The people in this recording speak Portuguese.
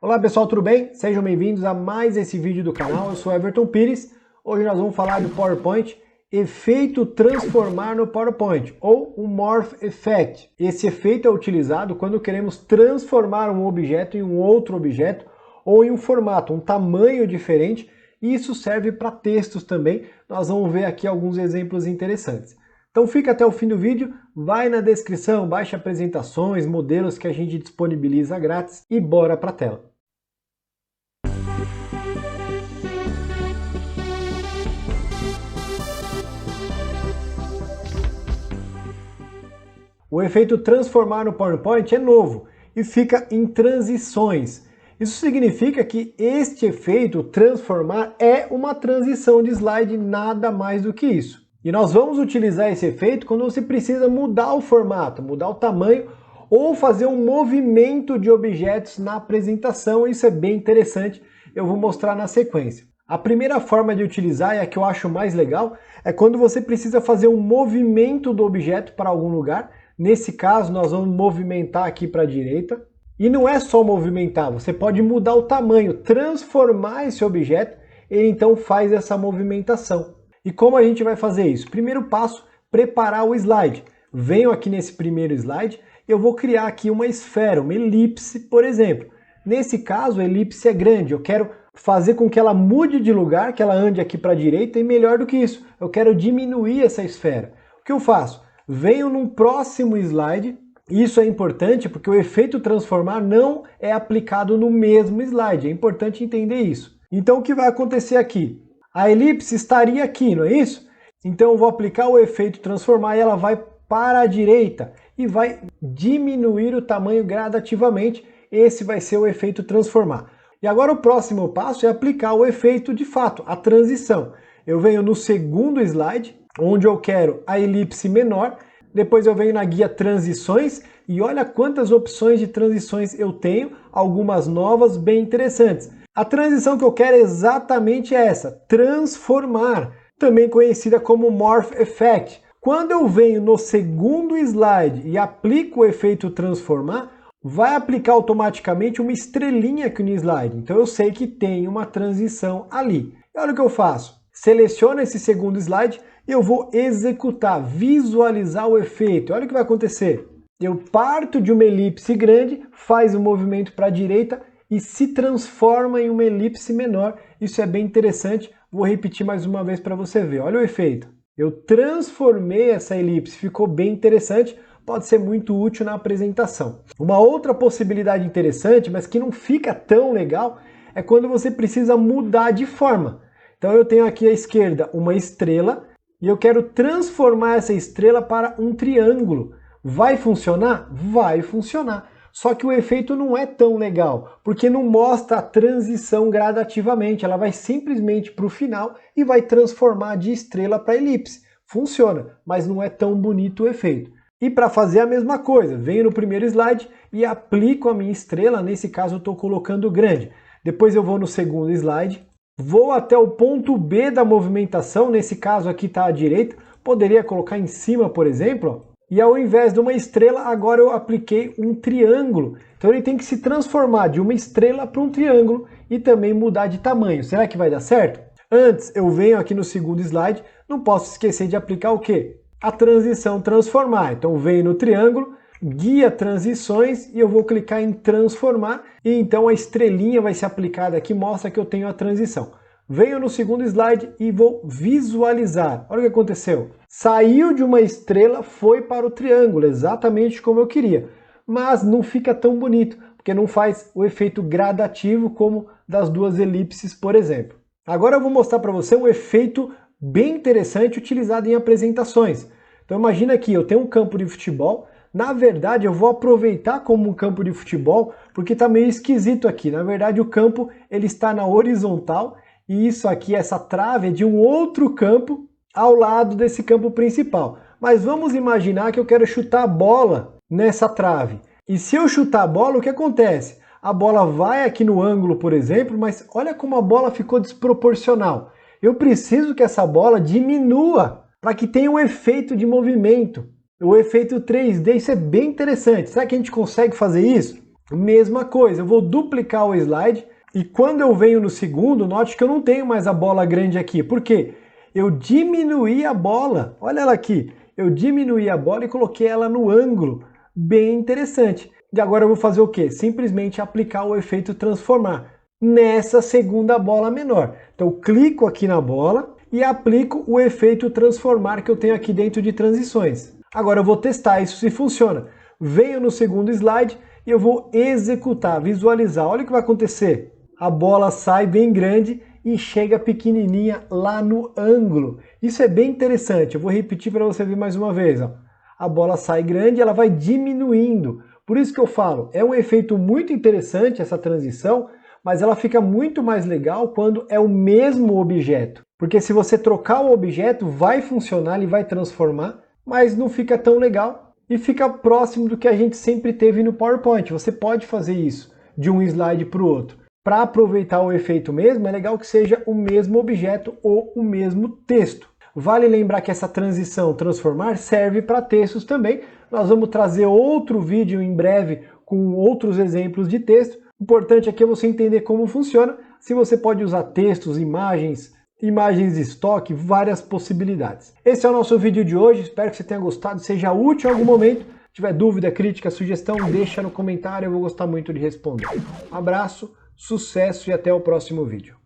Olá pessoal, tudo bem? Sejam bem-vindos a mais esse vídeo do canal. Eu sou Everton Pires. Hoje nós vamos falar do PowerPoint, efeito transformar no PowerPoint, ou o Morph Effect. Esse efeito é utilizado quando queremos transformar um objeto em um outro objeto, ou em um formato, um tamanho diferente, e isso serve para textos também. Nós vamos ver aqui alguns exemplos interessantes. Então fica até o fim do vídeo, vai na descrição, baixe apresentações, modelos que a gente disponibiliza grátis e bora para a tela. O efeito transformar no PowerPoint é novo e fica em transições. Isso significa que este efeito transformar é uma transição de slide, nada mais do que isso. E nós vamos utilizar esse efeito quando você precisa mudar o formato, mudar o tamanho ou fazer um movimento de objetos na apresentação. Isso é bem interessante, eu vou mostrar na sequência. A primeira forma de utilizar, e a que eu acho mais legal, é quando você precisa fazer um movimento do objeto para algum lugar. Nesse caso, nós vamos movimentar aqui para a direita. E não é só movimentar, você pode mudar o tamanho, transformar esse objeto, ele então faz essa movimentação. E como a gente vai fazer isso? Primeiro passo, preparar o slide. Venho aqui nesse primeiro slide, eu vou criar aqui uma esfera, uma elipse, por exemplo. Nesse caso, a elipse é grande, eu quero fazer com que ela mude de lugar, que ela ande aqui para a direita, e melhor do que isso, eu quero diminuir essa esfera. O que eu faço? Venho num próximo slide. Isso é importante porque o efeito transformar não é aplicado no mesmo slide, é importante entender isso. Então o que vai acontecer aqui? A elipse estaria aqui, não é isso? Então eu vou aplicar o efeito transformar e ela vai para a direita e vai diminuir o tamanho gradativamente. Esse vai ser o efeito transformar. E agora o próximo passo é aplicar o efeito de fato, a transição. Eu venho no segundo slide, onde eu quero a elipse menor. Depois eu venho na guia transições e olha quantas opções de transições eu tenho, algumas novas bem interessantes. A transição que eu quero é exatamente essa, transformar, também conhecida como Morph Effect. Quando eu venho no segundo slide e aplico o efeito transformar, vai aplicar automaticamente uma estrelinha aqui no slide. Então eu sei que tem uma transição ali. E olha o que eu faço. Seleciono esse segundo slide e eu vou executar, visualizar o efeito. Olha o que vai acontecer. Eu parto de uma elipse grande, faz um movimento para a direita e se transforma em uma elipse menor. Isso é bem interessante. Vou repetir mais uma vez para você ver. Olha o efeito. Eu transformei essa elipse, ficou bem interessante. Pode ser muito útil na apresentação. Uma outra possibilidade interessante, mas que não fica tão legal, é quando você precisa mudar de forma. Então eu tenho aqui à esquerda uma estrela e eu quero transformar essa estrela para um triângulo. Vai funcionar? Vai funcionar. Só que o efeito não é tão legal, porque não mostra a transição gradativamente. Ela vai simplesmente para o final e vai transformar de estrela para elipse. Funciona, mas não é tão bonito o efeito. E para fazer a mesma coisa, venho no primeiro slide e aplico a minha estrela. Nesse caso eu estou colocando grande. Depois eu vou no segundo slide. Vou até o ponto B da movimentação, nesse caso aqui está à direita, poderia colocar em cima, por exemplo, e ao invés de uma estrela, agora eu apliquei um triângulo. Então ele tem que se transformar de uma estrela para um triângulo e também mudar de tamanho. Será que vai dar certo? Antes, eu venho aqui no segundo slide, não posso esquecer de aplicar o quê? A transição transformar. Então venho no triângulo, guia transições e eu vou clicar em transformar e então a estrelinha vai ser aplicada aqui, mostra que eu tenho a transição. Venho no segundo slide e vou visualizar. Olha o que aconteceu. Saiu de uma estrela, foi para o triângulo, exatamente como eu queria. Mas não fica tão bonito, porque não faz o efeito gradativo como das duas elipses, por exemplo. Agora eu vou mostrar para você um efeito bem interessante utilizado em apresentações. Então imagina aqui, eu tenho um campo de futebol. Na verdade, eu vou aproveitar como um campo de futebol, porque está meio esquisito aqui. Na verdade, o campo ele está na horizontal e isso aqui, essa trave, é de um outro campo ao lado desse campo principal. Mas vamos imaginar que eu quero chutar a bola nessa trave. E se eu chutar a bola, o que acontece? A bola vai aqui no ângulo, por exemplo, mas olha como a bola ficou desproporcional. Eu preciso que essa bola diminua para que tenha um efeito de movimento. O efeito 3D, isso é bem interessante. Será que a gente consegue fazer isso? Mesma coisa, eu vou duplicar o slide e quando eu venho no segundo, note que eu não tenho mais a bola grande aqui. Por quê? Eu diminuí a bola, olha ela aqui, eu diminuí a bola e coloquei ela no ângulo, bem interessante. E agora eu vou fazer o quê? Simplesmente aplicar o efeito transformar nessa segunda bola menor. Então eu clico aqui na bola e aplico o efeito transformar que eu tenho aqui dentro de transições. Agora eu vou testar isso se funciona. Venho no segundo slide e eu vou executar, visualizar. Olha o que vai acontecer. A bola sai bem grande e chega pequenininha lá no ângulo. Isso é bem interessante. Eu vou repetir para você ver mais uma vez. Ó. A bola sai grande e ela vai diminuindo. Por isso que eu falo, é um efeito muito interessante essa transição, mas ela fica muito mais legal quando é o mesmo objeto. Porque se você trocar o objeto, vai funcionar, ele vai transformar, mas não fica tão legal e fica próximo do que a gente sempre teve no PowerPoint. Você pode fazer isso de um slide para o outro. Para aproveitar o efeito mesmo, é legal que seja o mesmo objeto ou o mesmo texto. Vale lembrar que essa transição transformar serve para textos também. Nós vamos trazer outro vídeo em breve com outros exemplos de texto. O importante aqui é você entender como funciona. Se você pode usar textos, imagens de estoque, várias possibilidades. Esse é o nosso vídeo de hoje. Espero que você tenha gostado, seja útil em algum momento. Se tiver dúvida, crítica, sugestão, deixa no comentário. Eu vou gostar muito de responder. Um abraço, sucesso e até o próximo vídeo.